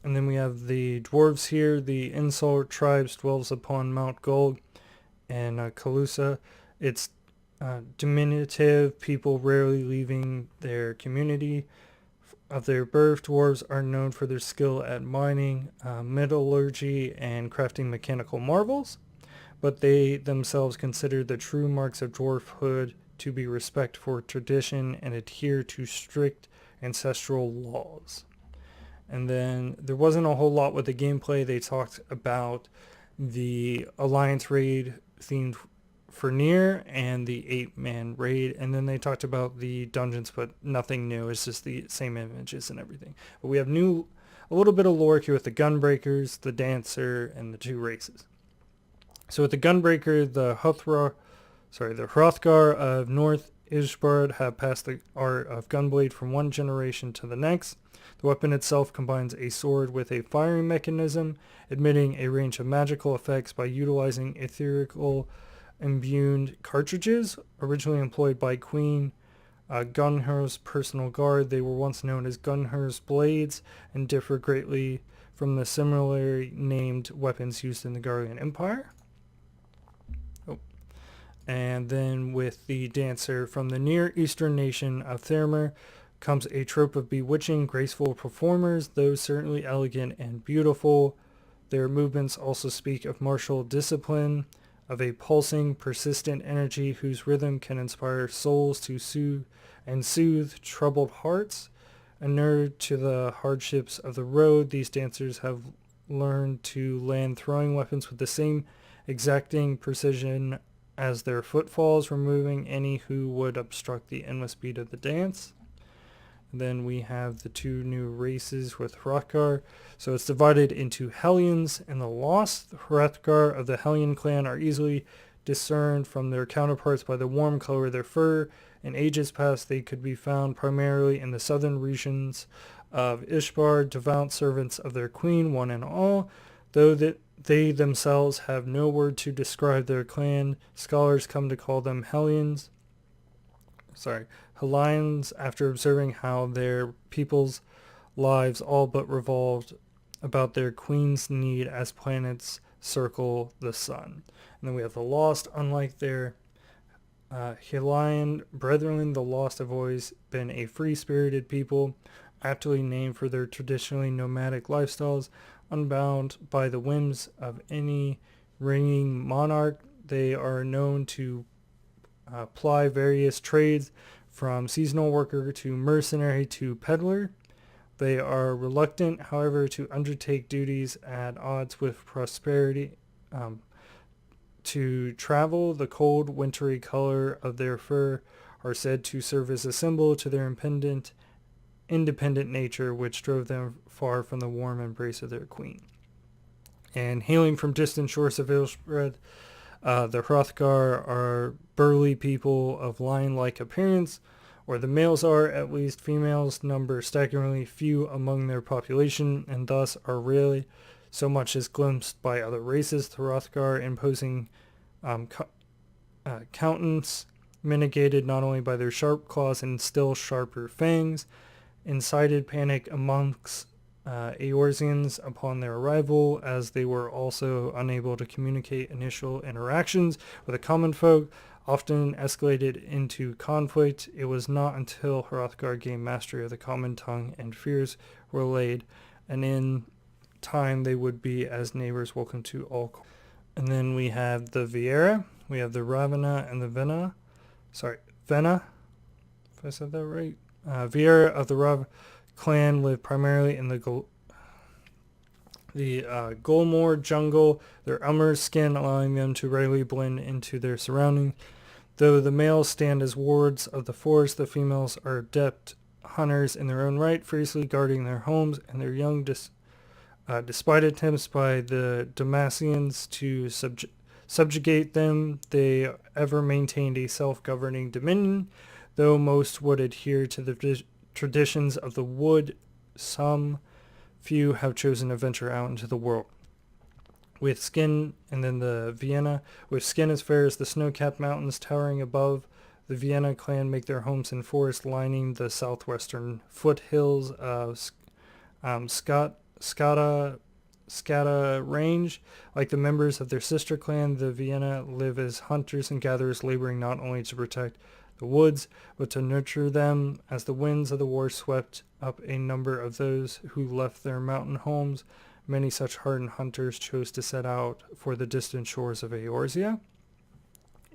And then we have the dwarves here. The Insult tribes dwells upon Mount Gold and Calusa. It's diminutive people rarely leaving their community of their birth. Dwarves are known for their skill at mining, metallurgy, and crafting mechanical marvels, but they themselves consider the true marks of dwarfhood to be respect for tradition and adhere to strict ancestral laws. And then there wasn't a whole lot with the gameplay. They talked about the Alliance raid themed for Nier and the 8-man raid, and then they talked about the dungeons, but nothing new. It's just the same images and everything. But we have a little bit of lore here with the Gunbreakers, the Dancer, and the 2 races. So with the Gunbreaker, the Hrothgar of North Ishbard have passed the art of gunblade from one generation to the next. The weapon itself combines a sword with a firing mechanism, admitting a range of magical effects by utilizing ethereal imbued cartridges, originally employed by Queen Gunhur's personal guard. They were once known as Gunhur's blades and differ greatly from the similarly named weapons used in the Garlean Empire. And then with the Dancer, from the Near Eastern nation of Thermer comes a trope of bewitching, graceful performers, though certainly elegant and beautiful. Their movements also speak of martial discipline, of a pulsing, persistent energy whose rhythm can inspire souls to soothe troubled hearts. Inured to the hardships of the road, these dancers have learned to land throwing weapons with the same exacting precision as their footfalls, removing any who would obstruct the endless beat of the dance. Then we have the 2 new races with Hrothgar. So it's divided into Hellions and the Lost. The Hrothgar of the Hellion clan are easily discerned from their counterparts by the warm color of their fur. In ages past, they could be found primarily in the southern regions of Ishbard, devout servants of their queen, one and all. Though they themselves have no word to describe their clan, scholars come to call them Hellions after observing how their people's lives all but revolved about their queen's need as planets circle the sun. And then we have the Lost. Unlike their Hellion brethren, the Lost have always been a free-spirited people, aptly named for their traditionally nomadic lifestyles, unbound by the whims of any reigning monarch. They are known to ply various trades, from seasonal worker to mercenary to peddler. They are reluctant, however, to undertake duties at odds with prosperity. To travel, the cold, wintry color of their fur are said to serve as a symbol to their independent nature, which drove them far from the warm embrace of their queen. And hailing from distant shores of Ilsbrad, the Hrothgar are burly people of lion-like appearance, or the males are, at least. Females number staggeringly few among their population, and thus are rarely so much as glimpsed by other races. The Hrothgar imposing countenance, mitigated not only by their sharp claws and still sharper fangs, incited panic amongst Eorzeans upon their arrival, as they were also unable to communicate. Initial interactions with the common folk often escalated into conflict. It was not until Hrothgar gained mastery of the common tongue and fears were allayed, and in time they would be as neighbors welcome to all. And then we have the Viera, we have the Ravana and the Vena, if I said that right. Viera of the Rav clan live primarily in the Golmore jungle, their Ummer skin allowing them to readily blend into their surroundings. Though the males stand as wards of the forest, the females are adept hunters in their own right, fiercely guarding their homes and their young. Despite attempts by the Damassians to subjugate them, they ever maintained a self-governing dominion. Though most would adhere to the traditions of the wood, some few have chosen to venture out into the world. With skin, and then the Vienna, with skin as fair as the snow-capped mountains towering above, the Vienna clan make their homes in forests lining the southwestern foothills of Scata range. Like the members of their sister clan, the Vienna live as hunters and gatherers, laboring not only to protect the woods, but to nurture them. As the winds of the war swept up a number of those who left their mountain homes, many such hardened hunters chose to set out for the distant shores of Eorzea.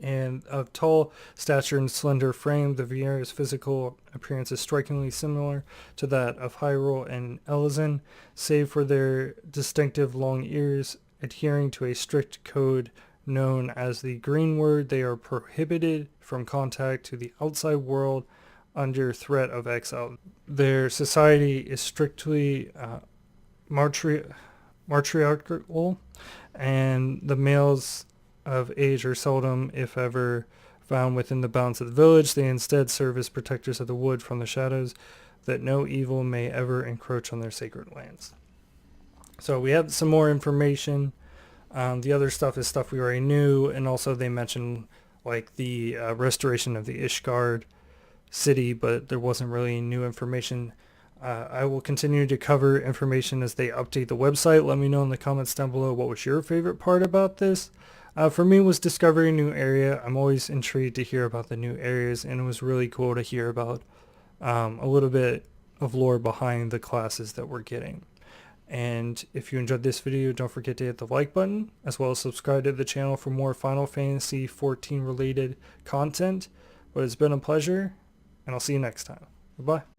And of tall stature and slender frame, the Viera's physical appearance is strikingly similar to that of Hyrule and Elizin, save for their distinctive long ears. Adhering to a strict code known as the Green Word, they are prohibited from contact to the outside world under threat of exile. Their society is strictly matriarchal, and the males of age are seldom, if ever, found within the bounds of the village. They instead serve as protectors of the wood from the shadows, that no evil may ever encroach on their sacred lands. So we have some more information. The other stuff is stuff we already knew, and also they mentioned like the restoration of the Ishgard city, but there wasn't really new information. I will continue to cover information as they update the website. Let me know in the comments down below what was your favorite part about this. For me, was discovering a new area. I'm always intrigued to hear about the new areas, and it was really cool to hear about a little bit of lore behind the classes that we're getting. And if you enjoyed this video, don't forget to hit the like button, as well as subscribe to the channel for more Final Fantasy XIV related content. But it's been a pleasure, and I'll see you next time. Bye-bye.